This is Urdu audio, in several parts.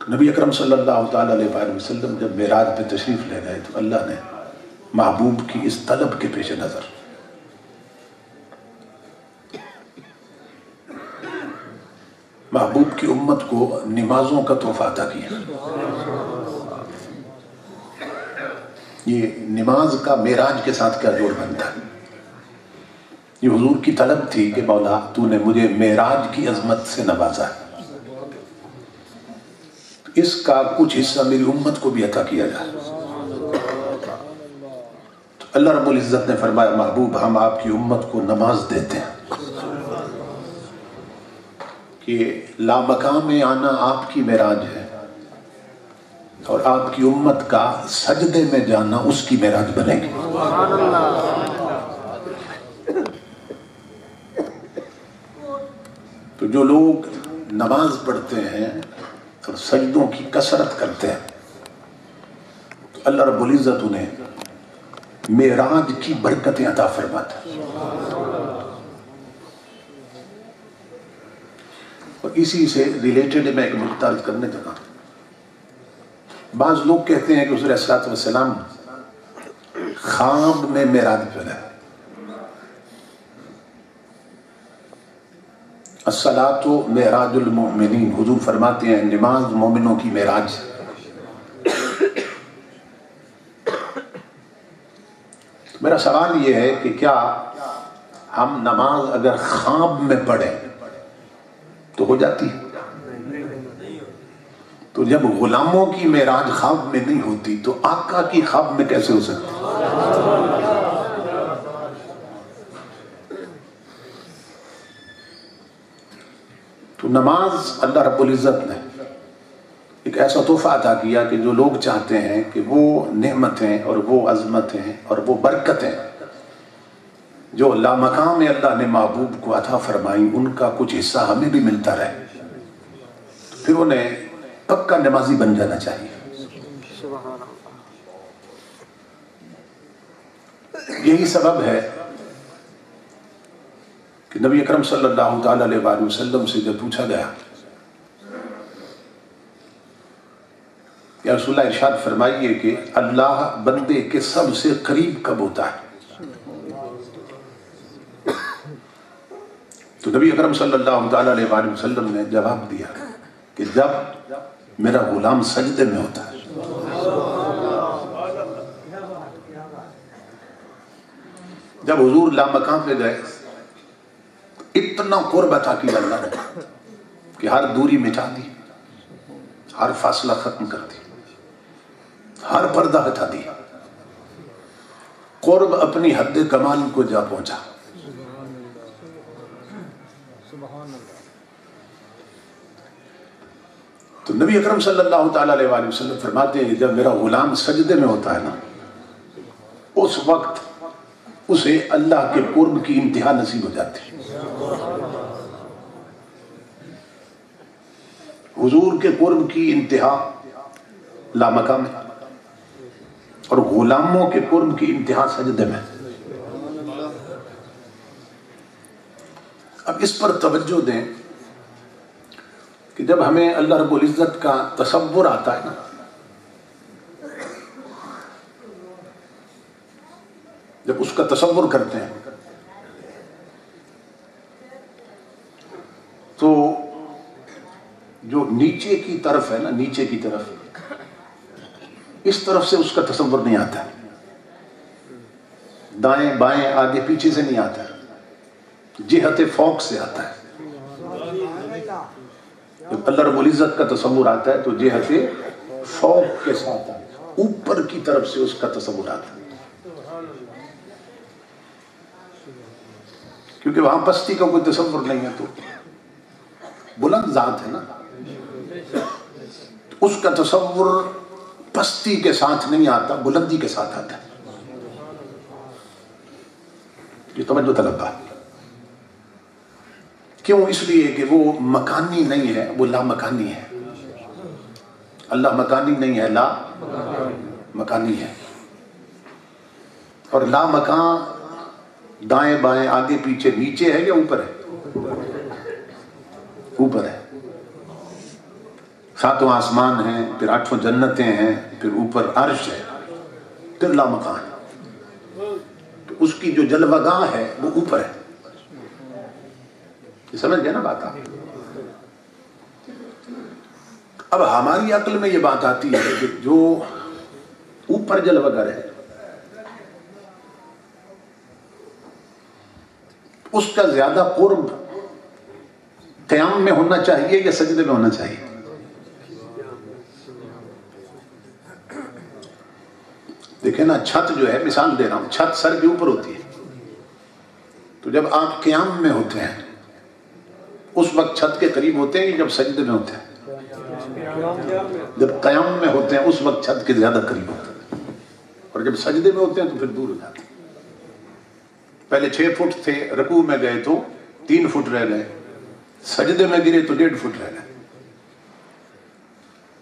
نبی اکرم صلی اللہ تعالیٰ علیہ وسلم جب معراج پہ تشریف لے گئے تو اللہ نے محبوب کی اس طلب کے پیش نظر محبوب کی امت کو نمازوں کا تحفہ عطا کیا. یہ نماز کا معراج کے ساتھ کیا جوڑ بنتا ہے؟ یہ حضور کی طلب تھی کہ مولا تو نے مجھے معراج کی عظمت سے نوازا ہے، اس کا کچھ حصہ میری امت کو بھی عطا کیا جائے. تو اللہ رب العزت نے فرمایا محبوب ہم آپ کی امت کو نماز دیتے ہیں کہ لامقام میں آنا آپ کی معراج ہے اور آپ کی امت کا سجدے میں جانا اس کی معراج بنے گی. تو جو لوگ نماز پڑھتے ہیں اور سجدوں کی کثرت کرتے ہیں تو اللہ رب العزت انہیں معراج کی برکتیں عطا فرماتا ہے. اور اسی سے ریلیٹڈ میں ایک نکتہ عرض کرنے لگا. بعض لوگ کہتے ہیں کہ حضور صلی اللہ علیہ وسلم خواب میں معراج پہ گئے. الصلاۃ معراج المؤمنین، حضور فرماتے ہیں نماز مومنوں کی معراج. میرا سوال یہ ہے کہ کیا ہم نماز اگر خواب میں پڑھیں تو ہو جاتی ہے؟ تو جب غلاموں کی معراج خواب میں نہیں ہوتی تو آقا کی خواب میں کیسے ہو سکتی؟ تو نماز اللہ رب العزت نے ایک ایسا تحفہ عطا کیا کہ جو لوگ چاہتے ہیں کہ وہ نعمتیں اور وہ عظمتیں اور وہ برکتیں جو لامقام میں اللہ نے محبوب کو عطا فرمائی ان کا کچھ حصہ ہمیں بھی ملتا رہے، تو پھر انہیں پکا نمازی بن جانا چاہیے. یہی سبب ہے کہ نبی اکرم صلی اللہ تعالیٰ علیہ وسلم سے جب پوچھا گیا یا رسول اللہ ارشاد فرمائیے کہ اللہ بندے کے سب سے قریب کب ہوتا ہے، تو نبی اکرم صلی اللہ تعالیٰ علیہ وسلم نے جواب دیا کہ جب میرا غلام سجدے میں ہوتا ہے. جب حضور لامکان پہ گئے اتنا قرب عطا کیا اللہ نے کہ ہر دوری مٹا دی، ہر فاصلہ ختم کر دی، ہر پردہ ہٹا دی، قرب اپنی حد کمال کو جا پہنچا. تو نبی اکرم صلی اللہ تعالیٰ علیہ وسلم فرماتے ہیں کہ جب میرا غلام سجدے میں ہوتا ہے نا اس وقت اسے اللہ کے قرب کی انتہا نصیب ہو جاتی ہے. حضور کے قرب کی انتہا لامقام ہے اور غلاموں کے قرب کی انتہا سجدے میں. اب اس پر توجہ دیں کہ جب ہمیں اللہ رب العزت کا تصور آتا ہے نا جب اس کا تصور کرتے ہیں تو جو نیچے کی طرف ہے نا نیچے کی طرف اس طرف سے اس کا تصور نہیں آتا ہے، دائیں بائیں آگے پیچھے سے نہیں آتا ہے، جہت فوق سے آتا ہے. جب اللہ رب العزت کا تصور آتا ہے تو جہت فوق کے ساتھ آتا ہے، اوپر کی طرف سے اس کا تصور آتا ہے، کیونکہ وہاں پستی کا کوئی تصور نہیں ہے تو بلند ذات ہے نا، اس کا تصور پستی کے ساتھ نہیں آتا، بلندی کے ساتھ آتا ہے. یہ توجہ طلب ہے. کیوں؟ اس لیے کہ وہ مکانی نہیں ہے، وہ لا مکانی ہے. اللہ مکانی نہیں ہے، لا مکانی ہے. اور لا مکان دائیں بائیں آگے پیچھے نیچے ہے یا اوپر ہے؟ اوپر ہے. 7واں آسمان ہے، پھر 8 جنتیں ہیں، پھر اوپر عرش ہے، پھر لامکان ہے. تو اس کی جو جلوگاہ ہے وہ اوپر ہے. یہ سمجھ گئے نا بات آپ؟ اب ہماری عقل میں یہ بات آتی ہے کہ جو اوپر جلوگر ہے اس کا زیادہ قرب قیام میں ہونا چاہیے یا سجدے میں ہونا چاہیے؟ دیکھیں نا، چھت جو ہے، مثال دے رہا ہوں، چھت سر کے اوپر ہوتی ہے، تو جب آپ قیام میں ہوتے ہیں اس وقت چھت کے قریب ہوتے ہیں یا جب سجدے میں ہوتے ہیں؟ جب قیام میں ہوتے ہیں اس وقت چھت کے زیادہ قریب ہوتے ہیں، اور جب سجدے میں ہوتے ہیں تو پھر دور ہو جاتے ہیں. پہلے 6 فٹ تھے، رکوع میں گئے تو 3 فٹ رہ گئے، سجدے میں گرے تو 1.5 فٹ رہ گئے.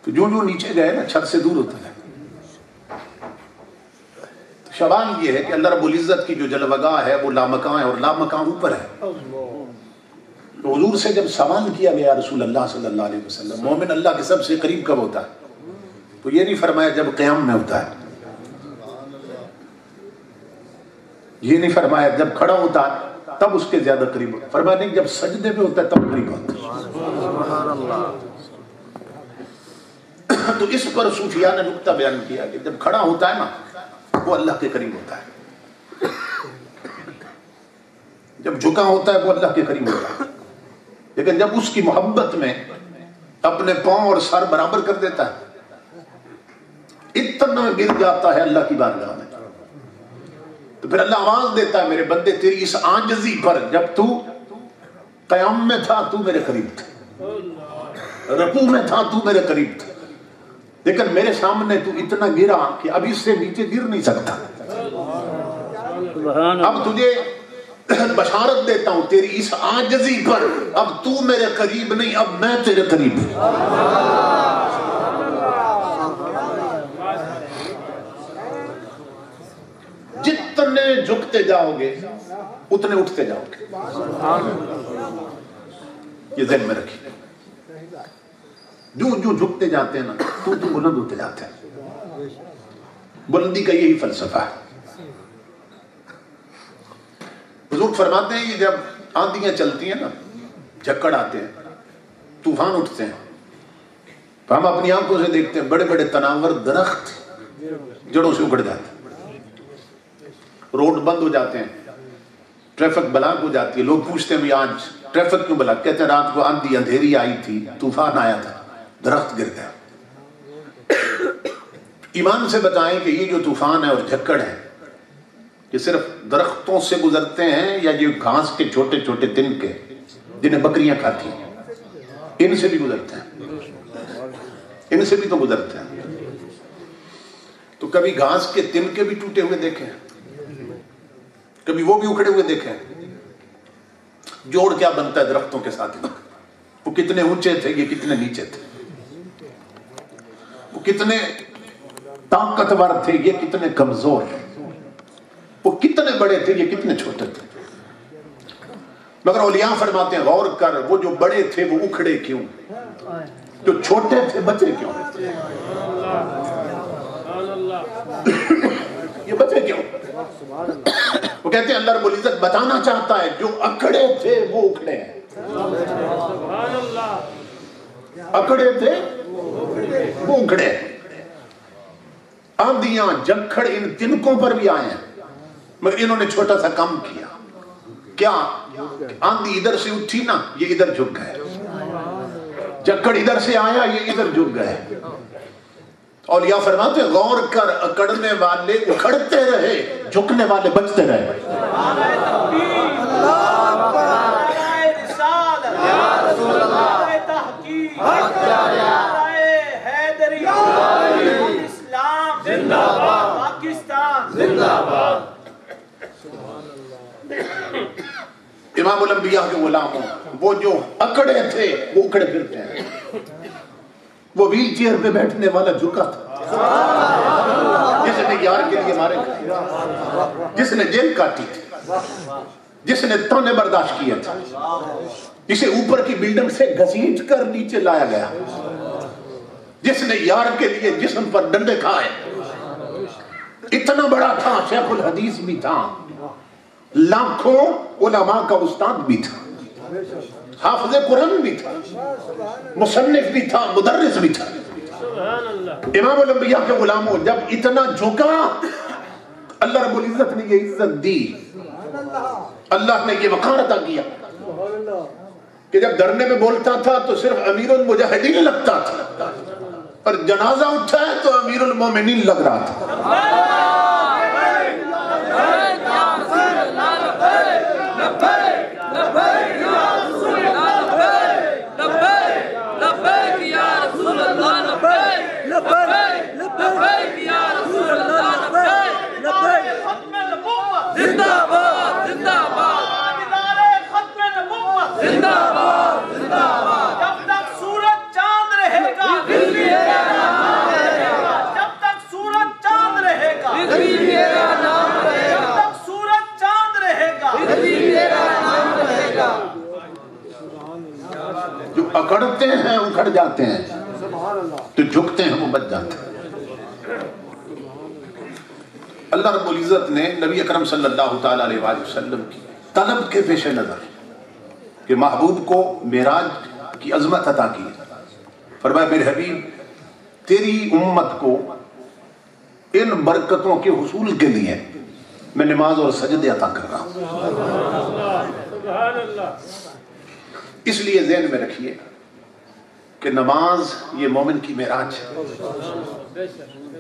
تو جو نیچے گئے نا چھت سے دور ہوتا ہے. شبان یہ ہے کہ اللہ رب العزت کی جو جلوگاہ ہے وہ لامکان ہے، اور لامکان اوپر ہے. تو حضور سے جب سوال کیا گیا رسول اللہ صلی اللہ علیہ وسلم، مومن اللہ کے سب سے قریب کب ہوتا ہے؟ تو یہ نہیں فرمایا جب قیام میں ہوتا ہے، یہ نہیں فرمایا جب کھڑا ہوتا ہے تب اس کے زیادہ قریب ہوتا ہے، فرمایا نہیں جب سجدے میں ہوتا ہے تب قریب ہوتا ہے. تو اس پر صوفیاء نے نکتہ بیان کیا کہ جب کھڑا ہوتا ہے نا وہ اللہ کے قریب ہوتا ہے، جب جھکا ہوتا ہے وہ اللہ کے قریب ہوتا ہے، لیکن جب اس کی محبت میں اپنے پاؤں اور سر برابر کر دیتا ہے اتنا گر جاتا ہے اللہ کی بارگاہ میں، تو پھر اللہ آواز دیتا ہے میرے بندے تیری اس عاجزی پر، جب تو قیام میں تھا تو میرے قریب تھا، رکوع میں تھا تو میرے قریب تھا، لیکن میرے سامنے تو اتنا گرا کہ اب اس سے نیچے گر نہیں سکتا. اب تجھے بشارت دیتا ہوں تیری اس عاجزی پر، اب تو میرے قریب نہیں، اب میں تیرے قریب ہوں. جتنے جھکتے جاؤ گے اتنے اٹھتے جاؤ گے، یہ ذہن میں رکھیے. جو جھکتے جاتے ہیں نا تو بلند ہوتے جاتے ہیں. بلندی کا یہی فلسفہ ہے. حضور فرماتے ہیں کہ جب آندیاں چلتی ہیں نا، جھکڑ آتے ہیں، طوفان اٹھتے ہیں، تو ہم اپنی آنکھوں سے دیکھتے ہیں بڑے بڑے تناور درخت جڑوں سے اکھڑ جاتے ہیں، روڈ بند ہو جاتے ہیں، ٹریفک بلاک ہو جاتی ہے. لوگ پوچھتے ہیں بھی آج ٹریفک کیوں بلاک؟ کہتے ہیں رات کو آندھی اندھیری آئی تھی، طوفان آیا تھا، درخت گر گیا. ایمان سے بتائیں کہ یہ جو طوفان ہے اور جھکڑ ہے یہ صرف درختوں سے گزرتے ہیں یا یہ گھاس کے چھوٹے چھوٹے تنکے جنہیں بکریاں کھاتی ہیں ان سے بھی گزرتے ہیں؟ ان سے بھی تو گزرتے ہیں. تو کبھی گھاس کے تنکے بھی ٹوٹے ہوئے دیکھیں؟ کبھی وہ بھی اکھڑے ہوئے دیکھیں؟ جوڑ کیا بنتا ہے درختوں کے ساتھ؟ وہ کتنے اونچے تھے، یہ کتنے نیچے تھے، وہ کتنے طاقتور تھے، یہ کتنے کمزور، وہ کتنے بڑے تھے، یہ کتنے چھوٹے تھے. مگر اولیاء فرماتے ہیں غور کر، وہ جو بڑے تھے وہ اکھڑے کیوں، جو چھوٹے تھے بچے کیوں؟ یہ بچے کیوں؟ وہ کہتے ہیں اللہ رب العزت بتانا چاہتا ہے جو اکڑے تھے وہ اکھڑے ہیں، اکڑے تھے وہ اکھڑے ہیں. آندیاں جھکڑ ان تنکوں پر بھی آئے ہیں مگر انہوں نے چھوٹا سا کام کیا. کیا؟ آندھی ادھر سے اٹھی نا، یہ ادھر جھک گئے، جھکڑ ادھر سے آیا، یہ ادھر جھک گئے. اولیاء فرماتے ہیں غور کر، اکڑنے والے اکھڑتے رہے، جھکنے والے بچتے رہے. امام الانبیاء کے غلاموں، وہ جو اکڑے تھے وہ اکڑے پھرتے ہیں. وہ ویل چیئر پہ بیٹھنے والا جھکا تھا، جس نے یار کے لیے مارے تھے، جس نے جیل کاٹی تھی، جس نے تانے برداشت کیے تھے، جسے اوپر کی بلڈنگ سے گھسیٹ کر نیچے لایا گیا، جس نے یار کے لیے جسم پر ڈنڈے کھائے، اتنا بڑا تھا، شیخ الحدیث بھی تھا، لاکھوں علماء کا استاد بھی تھا، حافظ قرآن بھی تھا، مصنف بھی تھا، مدرس بھی تھا، امام الانبیاء کے غلاموں جب اتنا جھکا اللہ رب العزت نے یہ عزت دی، اللہ نے یہ وقار عطا کیا کہ جب دھرنے میں بولتا تھا تو صرف امیر المجاہدین لگتا تھا، اور جنازہ اٹھا ہے تو امیر المومنین لگ رہا تھا۔ جو اکڑتے ہیں اکھڑ جاتے ہیں، تو جھکتے ہیں وہ بچ جاتے ہیں۔ اللہ رب العزت نے نبی اکرم صلی اللہ تعالیٰ علیہ وآلہ وسلم کی طلب کے پیش نظر کہ محبوب کو معراج کی عظمت عطا کی، فرمایا میرے حبیب تیری امت کو ان برکتوں کے حصول کے لیے میں نماز اور سجدے عطا کر رہا ہوں۔ اس لیے ذہن میں رکھیے کہ نماز یہ مومن کی معراج ہے۔